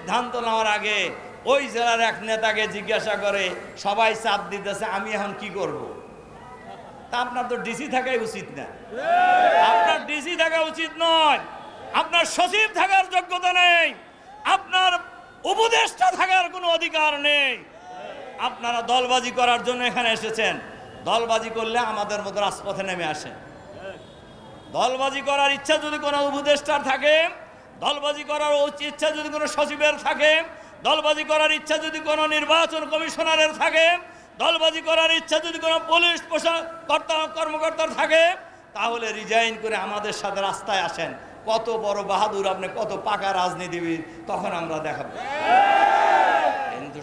সিদ্ধান্ত নেওয়ার আগে ওই জেলার এক নেতাকে জিজ্ঞাসা করে সবাই চাপ দিতেছে, আমি এখন কি করব। তা আপনার তো ডিসি থাকাই উচিত না, আপনার ডিসি থাকা উচিত নয়, আপনার সচিব থাকার যোগ্যতা নেই, আপনার উপদেষ্টা থাকার কোনো অধিকার নেই। আপনারা দলবাজি করার জন্য এখানে এসেছেন। দলবাজি করলে আমাদের মতো রাজপথে নেমে আসেন। দলবাজি করার ইচ্ছা যদি কোনো উপদেষ্টার থাকে, দলবাজি করার ইচ্ছা যদি কোনো সচিবের থাকে, দলবাজি করার ইচ্ছা যদি কোনো নির্বাচন কমিশনারের থাকে, দলবাজি করার ইচ্ছা যদি কোনো পুলিশ কর্মকর্তার থাকে, তাহলে রিজাইন করে আমাদের সাথে রাস্তায় আসেন। কত বড় বাহাদুর আপনি, কত পাকা রাজনীতিবিদ, তখন আমরা দেখাবো। কিন্তু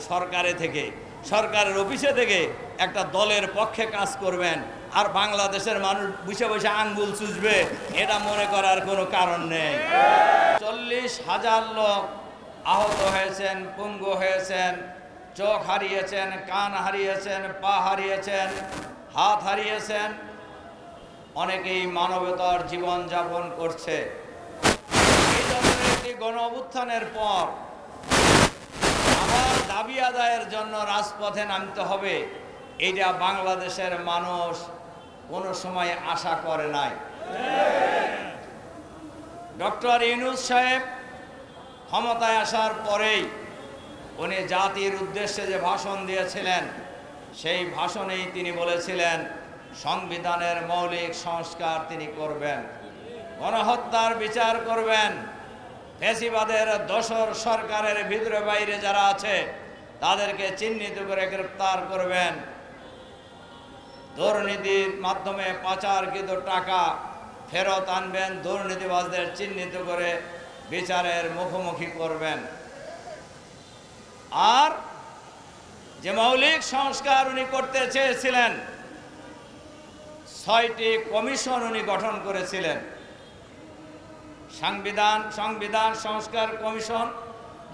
সরকারের অফিসে থেকে একটা দলের পক্ষে কাজ করবেন আর বাংলাদেশের মানুষ বসে বসে আঙ্গুল চুষবে, এটা মনে করার কোনো কারণ নেই। 40,000 লোক আহত হয়েছেন, পঙ্গু হয়েছেন, চোখ হারিয়েছেন, কান হারিয়েছেন, পা হারিয়েছেন, হাত হারিয়েছেন, অনেকেই মানবতার জীবন যাপন করছে। এই ধরনের একটি গণ অভ্যুত্থানের পর আমার দাবি আদায়ের জন্য রাজপথে নামতে হবে, এইটা বাংলাদেশের মানুষ কোনো সময় আশা করে নাই। ডক্টর ইউনূস সাহেব ক্ষমতায় আসার পরেই উনি জাতির উদ্দেশ্যে যে ভাষণ দিয়েছিলেন, সেই ভাষণেই তিনি বলেছিলেন সংবিধানের মৌলিক সংস্কার তিনি করবেন, গণহত্যার বিচার করবেন, ফ্যাসিবাদের দোসর সরকারের ভিতরে বাইরে যারা আছে তাদেরকে চিহ্নিত করে গ্রেফতার করবেন, দুর্নীতির মাধ্যমে পাচারকৃত টাকা ফেরত আনবেন, দুর্নীতিবাজদের চিহ্নিত করে বিচারের মুখোমুখি করবেন। আর যে মৌলিক সংস্কার উনি করতে চেয়েছিলেন, 6টি কমিশন উনি গঠন করেছিলেন। সংবিধান সংস্কার কমিশন,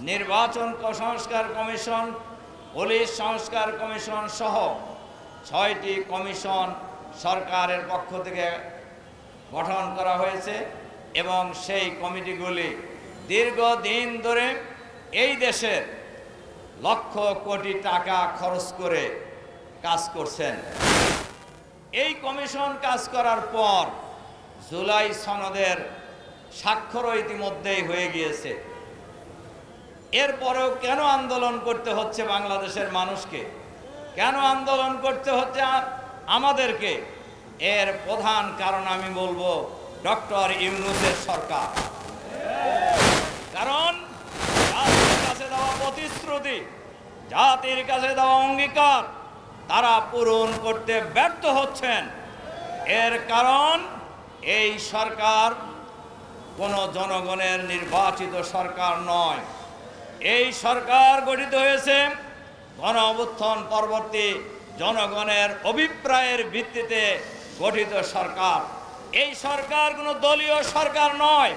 নির্বাচন সংস্কার কমিশন, পুলিশ সংস্কার কমিশন সহ 6টি কমিশন সরকারের পক্ষ থেকে গঠন করা হয়েছে এবং সেই কমিটিগুলি দীর্ঘদিন ধরে এই দেশের লক্ষ কোটি টাকা খরচ করে কাজ করছেন। এই কমিশন কাজ করার পর জুলাই সনদের স্বাক্ষরও ইতিমধ্যেই হয়ে গিয়েছে। এরপরেও কেন আন্দোলন করতে হচ্ছে বাংলাদেশের মানুষকে, কেন আন্দোলন করতে হচ্ছে আমাদেরকে? এর প্রধান কারণ আমি বলবো ডক্টর ইউনূসের সরকার। কারণ জাতির কাছে দেওয়া প্রতিশ্রুতি, জাতির কাছে দেওয়া অঙ্গীকার তারা পূরণ করতে ব্যর্থ হচ্ছেন। এর কারণ এই সরকার কোনো জনগণের নির্বাচিত সরকার নয়। এই সরকার গঠিত হয়েছে গণ অভ্যুত্থান পরবর্তী জনগণের অভিপ্রায়ের ভিত্তিতে গঠিত সরকার। এই সরকার কোনো দলীয় সরকার নয়।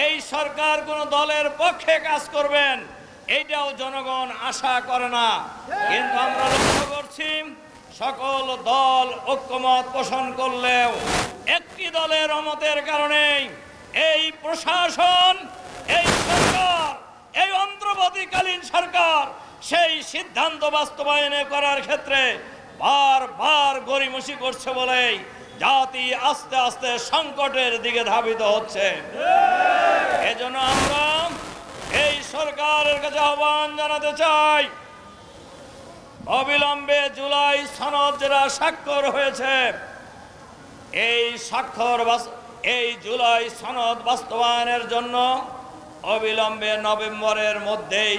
এই সরকার কোনো দলের পক্ষে কাজ করবেন এইটাও জনগণ আশা করে না। কিন্তু আমরা লক্ষ্য করছি সকল দল ঐক্যমত পোষণ করলেও একটি দলের অমতের কারণেই এই প্রশাসন, এই সরকার, এই অন্তর্বর্তীকালীন সরকার সেই সিদ্ধান্ত বাস্তবায়নে করার ক্ষেত্রে বারবার গড়িমসি করছে বলেই জাতি আস্তে আস্তে সংকটের দিকে ধাবিত হচ্ছে। এজন্য আমরা এই সরকারের কাছে আহ্বান জানাতে চাই, অবিলম্বে জুলাই সনদ যেটা স্বাক্ষর হয়েছে, এই জুলাই সনদ বাস্তবায়নের জন্য অবিলম্বে নভেম্বরের মধ্যেই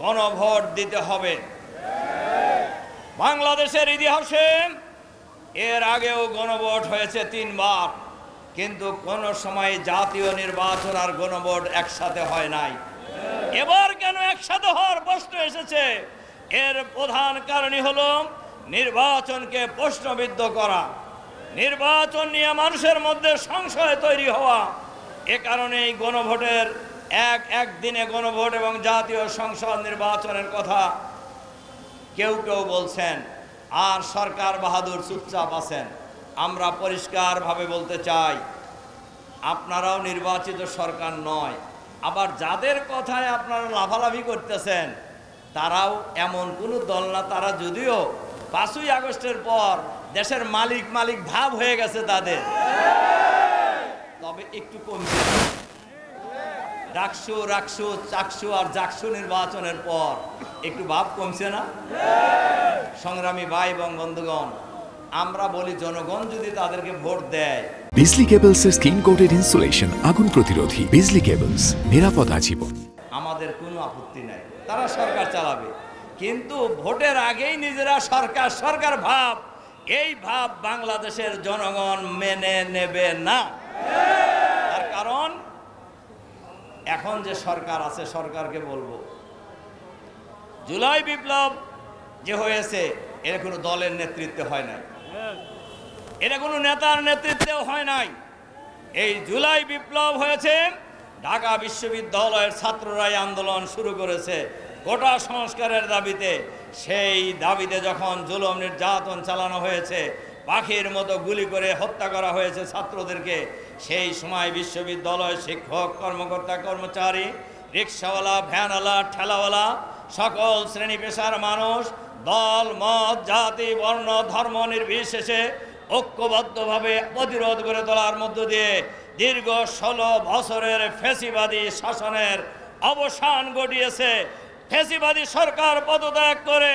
গণভোট দিতে হবে। বাংলাদেশের ইতিহাসে এর আগেও গণভোট হয়েছে 3 বার, কিন্তু কোন সময় জাতীয় নির্বাচন আর গণভোট একসাথে হয় নাই। এবার কেন একসাথে হওয়ার প্রশ্ন এসেছে? এর প্রধান কারণই হলো নির্বাচনকে প্রশ্নবিদ্ধ করা, নির্বাচন নিয়ে মানুষের মধ্যে সংশয় তৈরি হওয়া। এ কারণেই গণভোটের একদিনে গণভোট এবং জাতীয় সংসদ নির্বাচনের কথা কেউ কেউ বলছেন, আর সরকার বাহাদুর চুপচাপ আছেন। আমরা পরিষ্কারভাবে বলতে চাই, আপনারাও নির্বাচিত সরকার নয়, আবার যাদের কথায় আপনারা লাফালাফি করতেছেন তারাও এমন কোনো দল না, তারা যদিও 5ই আগস্টের পর দেশের মালিক মালিক ভাব হয়ে গেছে তাদের, তবে একটু কমছে। ডাকসু রাকসু চাকসু আর জাকসু নির্বাচনের পর একটু ভাব কমছে না? সংগ্রামী ভাই এবং বন্ধুগণ, আমরা বলি জনগণ যদি তাদেরকে ভোট দেয়, বিজলি কেবলসের স্কিন কোটেড ইনসুলেশন আগুন প্রতিরোধী। বিজলি কেবলস, নিরাপদ আজীবন। আমাদের কোনো আপত্তি নাই, তারা সরকার চালাবে, কিন্তু ভোটের আগেই নিজেরা সরকার সরকার ভাব, এই ভাব বাংলাদেশের জনগণ মেনে নেবে না। তার কারণ এখন যে সরকার আছে, সরকারকে বলবো জুলাই বিপ্লব যে হয়েছে এটা কোনো দলের নেতৃত্বে হয় নাই, এটা কোনো নেতার নেতৃত্বেও হয় নাই। এই জুলাই বিপ্লব হয়েছে ঢাকা বিশ্ববিদ্যালয়ের ছাত্ররাই আন্দোলন শুরু করেছে কোটা সংস্কারের দাবিতে। সেই দাবিতে যখন জুলুম নির্যাতন চালানো হয়েছে, পাখির মতো গুলি করে হত্যা করা হয়েছে ছাত্রদেরকে, সেই সময় বিশ্ববিদ্যালয় শিক্ষক কর্মকর্তা কর্মচারী, রিক্সাওয়ালা, ভ্যানওয়ালা, ঠেলাওয়ালা, সকল শ্রেণী পেশার মানুষ দল মত জাতি বর্ণ ধর্ম নির্বিশেষে ঐক্যবদ্ধভাবে প্রতিরোধ করে তোলার মধ্য দিয়ে দীর্ঘ 16 বছরের ফ্যাসিবাদী শাসনের অবসান ঘটিয়েছে। ফ্যাসিবাদী সরকার পদত্যাগ করে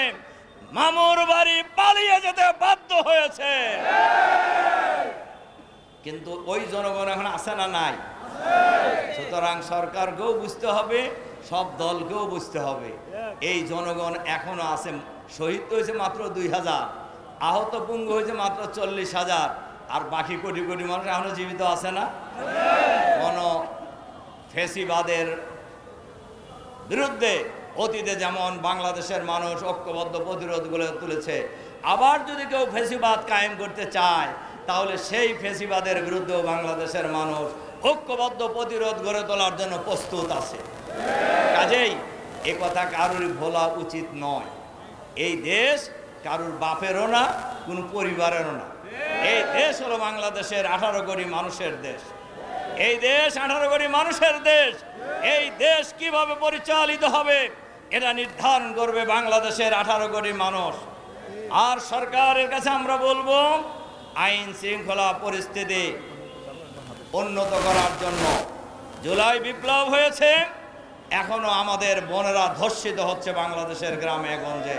মামুর বাড়ি পালিয়ে যেতে বাধ্য হয়েছে। কিন্তু ওই জনগণ এখন আছে না নাই? সুতরাং সরকারকেও বুঝতে হবে, সব দলকেও বুঝতে হবে, এই জনগণ এখনো আছে। শহীদ হয়েছে মাত্র 2000, আহত পঙ্গু হয়েছে মাত্র 40,000, আর বাকি কোটি কোটি মানুষ এখনো জীবিত আছে না? কোন ফ্যাসিবাদের বিরুদ্ধে অতীতে যেমন বাংলাদেশের মানুষ ঐক্যবদ্ধ প্রতিরোধ গড়ে তুলেছে, আবার যদি কেউ ফ্যাসিবাদ কায়েম করতে চায় তাহলে সেই ফ্যাসিবাদের বিরুদ্ধেও বাংলাদেশের মানুষ ঐক্যবদ্ধ প্রতিরোধ গড়ে তোলার জন্য প্রস্তুত আছে। কাজেই এ কথা কারোর ভোলা উচিত নয়। এই দেশ কারুর বাপেরও না, কোনো পরিবারেরও না। এই দেশ হলো বাংলাদেশের 18 কোটি মানুষের দেশ। এই দেশ 18 কোটি মানুষের দেশ। এই দেশ কিভাবে পরিচালিত হবে এটা নির্ধারণ করবে বাংলাদেশের 18 কোটি মানুষ। আর সরকারের কাছে আমরা বলবো আইন শৃঙ্খলা পরিস্থিতি উন্নত করার জন্য জুলাই বিপ্লব হয়েছে, এখনো আমাদের বোনেরা ধর্ষিত হচ্ছে বাংলাদেশের গ্রামে গঞ্জে।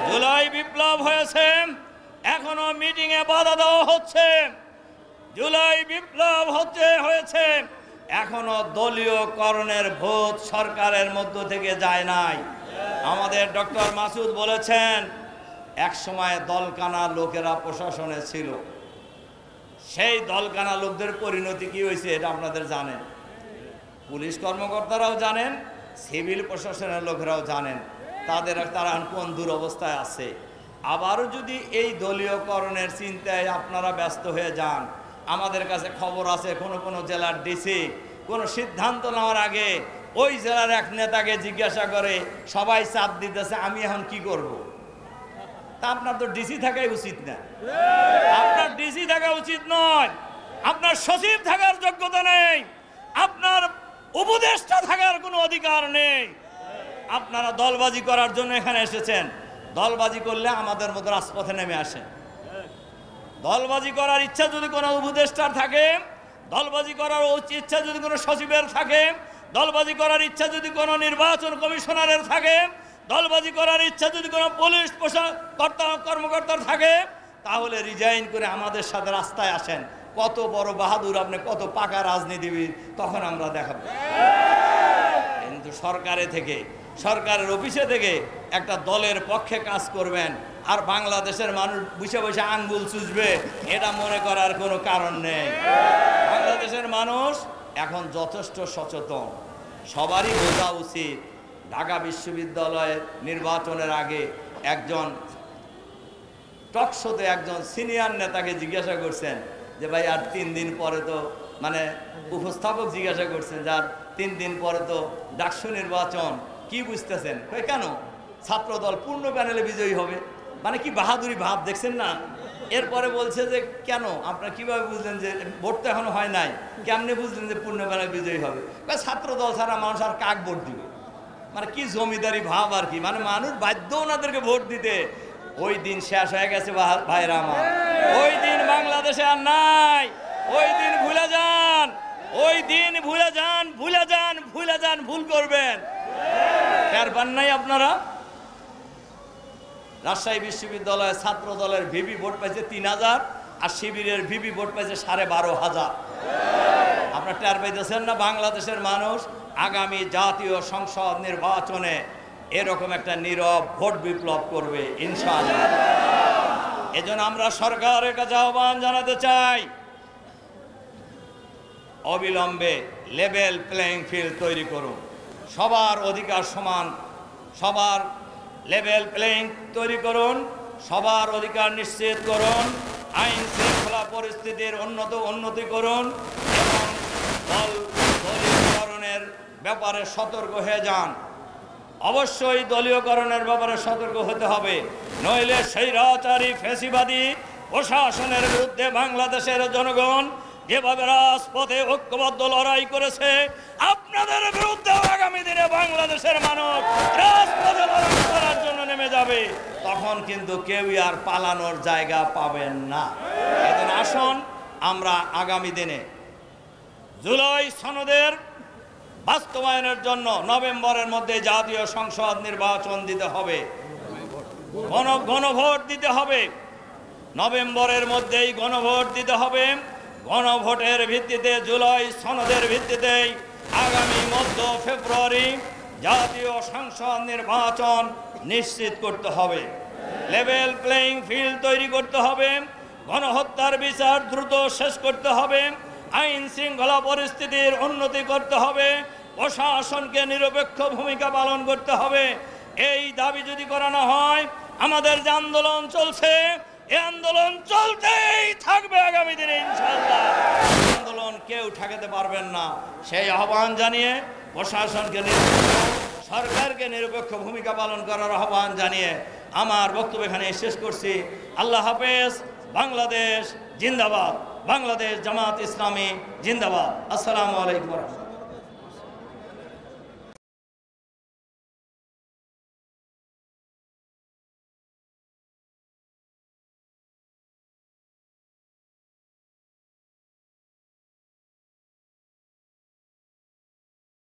জুলাই বিপ্লব হয়েছে, এখনো মিটিংয়ে বাধা দেওয়া হচ্ছে। জুলাই বিপ্লব হয়েছে, এখনো দলীয়করণের ভূত সরকারের মধ্য থেকে যায় নাই। আমাদের ডক্টর মাসুদ বলেছেন এক সময় দলকানা লোকেরা প্রশাসনে ছিল, সেই দলকানা লোকদের পরিণতি কি হয়েছে এটা আপনাদের জানেন, পুলিশ কর্মকর্তারাও জানেন, সিভিল প্রশাসনের লোকেরাও জানেন তারা কোন দুরবস্থায় আছে। আবারও যদি এই দলীয়করণের চিন্তায় আপনারা ব্যস্ত হয়ে যান, আমাদের কাছে খবর আছে কোনো জেলার ডিসি কোনো সিদ্ধান্ত নেওয়ার আগে ওই জেলার এক নেতাকে জিজ্ঞাসা করে সবাই চাপ দিতেছে আমি এখন কি করব। তা আপনার তো ডিসি থাকাই উচিত না, আপনার ডিসি থাকা উচিত নয়, আপনার সচিব থাকার যোগ্যতা নেই, আপনার উপদেষ্টা থাকার কোনো অধিকার নেই। আপনারা দলবাজি করার জন্য এখানে এসেছেন, দলবাজি করলে আমাদের মতো রাজপথে নেমে আসেন। দলবাজি করার ইচ্ছা যদি কোনো উপদেষ্টার থাকে, দলবাজি করার ইচ্ছা যদি কোনো সচিবের থাকে, দলবাজি করার ইচ্ছা যদি কোনো নির্বাচন কমিশনারের থাকে, দলবাজি করার ইচ্ছা যদি কোনো পুলিশ কর্মকর্তার থাকে, তাহলে রিজাইন করে আমাদের সাথে রাস্তায় আসেন। কত বড় বাহাদুর আপনি, কত পাকা রাজনীতিবিদ, তখন আমরা দেখাবো। কিন্তু সরকারের অফিসে থেকে একটা দলের পক্ষে কাজ করবেন আর বাংলাদেশের মানুষ বসে বসে আঙ্গুল চুষবে, এটা মনে করার কোনো কারণ নেই। বাংলাদেশের মানুষ এখন যথেষ্ট সচেতন, সবারই বোঝা উচিত। ঢাকা বিশ্ববিদ্যালয়ের নির্বাচনের আগে একজন টকশোতে একজন সিনিয়র নেতাকে জিজ্ঞাসা করছেন যে ভাই আর 3 দিন পরে তো, মানে উপস্থাপক জিজ্ঞাসা করছেন যার 3 দিন পরে তো ডাকসু নির্বাচন, কি বুঝতেছেন? কেন ছাত্রদল পূর্ণ প্যানেলে বিজয়ী হবে, মানে কি বাহাদুরি ভাব দেখছেন না? এরপরে বলছে যে কেন আপনারা কিভাবে বুঝলেন যে ভোট তো এখনো হয় নাই, কেমনে বুঝলেন যে পূর্ণবেলায় বিজয়ী হবে? ছাত্র দল ছাড়া মানুষ আর কাক ভোট দিবে? মানে কি জমিদারি ভাব আর কি, মানে মানুষ বাধ্য ওনাদেরকে ভোট দিতে। ওই দিন শেষ হয়ে গেছে ভাইরা আমার, ওই দিন বাংলাদেশে আর নাই। ওই দিন ভুলে যান, ওই দিন ভুলে যান, ভুলে যান, ভুলে যান, ভুল করবেন। টের পান নাই আপনারা? রাজশাহী বিশ্ববিদ্যালয়ে ছাত্র দলের ভিপি ভোট পাইছে 3000 আর শিবিরের ভিপি ভোট পাইছে 12,500। আপনারা টের পাইতেছেন না? বাংলাদেশের মানুষ আগামী জাতীয় সংসদ নির্বাচনে এরকম একটা নীরব ভোট বিপ্লব করবে ইনশাআল্লাহ। এজন্য আমরা সরকারের কাছে আহ্বান জানাতে চাই, অবিলম্বে লেভেল প্লেইং ফিল্ড তৈরি করুন। সবার অধিকার সমান, সবার লেভেল প্লেইং তৈরি করুন, সবার অধিকার নিশ্চিত করুন, আইন শৃঙ্খলা পরিস্থিতির উন্নতি করুন এবং দলীয়করণের ব্যাপারে সতর্ক হয়ে যান। অবশ্যই দলীয়করণের ব্যাপারে সতর্ক হতে হবে, নইলে স্বৈরাচারী ফ্যাসিবাদী প্রশাসনের বিরুদ্ধে বাংলাদেশের জনগণ যেভাবে রাজপথে ঐক্যবদ্ধ লড়াই করেছে, আপনাদের বিরুদ্ধে আগামী দিনে বাংলাদেশের মানুষ রাজপথে লড়াই করার জন্য নেমে যাবে। তখন কিন্তু কেউই আর পালানোর জায়গা পাবেন না। এজন্য আসুন আমরা আগামী দিনে জুলাই সনদের বাস্তবায়নের জন্য নভেম্বরের মধ্যে জাতীয় সংসদ নির্বাচন দিতে হবে, গণভোট দিতে হবে। নভেম্বরের মধ্যেই গণভোট দিতে হবে। গণভোটের ভিত্তিতে, জুলাই সনদের ভিত্তিতে আগামী মধ্য ফেব্রুয়ারি জাতীয় সংসদ নির্বাচন নিশ্চিত করতে হবে। লেভেল প্লেইং ফিল্ড তৈরি করতে হবে। গণহত্যার বিচার দ্রুত শেষ করতে হবে। আইন শৃঙ্খলা পরিস্থিতির উন্নতি করতে হবে। প্রশাসনকে নিরপেক্ষ ভূমিকা পালন করতে হবে। এই দাবি যদি করানো হয়, আমাদের যে আন্দোলন চলছে, এই আন্দোলন চলতেই থাকবে আগামী দিনে ইনশাআল্লাহ। আন্দোলন কেউ ঠেকাতে পারবেন না। সেই আহ্বান জানিয়ে প্রশাসনকে সরকারকে নিরপেক্ষ ভূমিকা পালন করার আহ্বান জানিয়ে আমার বক্তব্য এখানে শেষ করছি। আল্লাহ হাফেজ। বাংলাদেশ জিন্দাবাদ। বাংলাদেশ জামাত ইসলামী জিন্দাবাদ। আসসালামু আলাইকুম।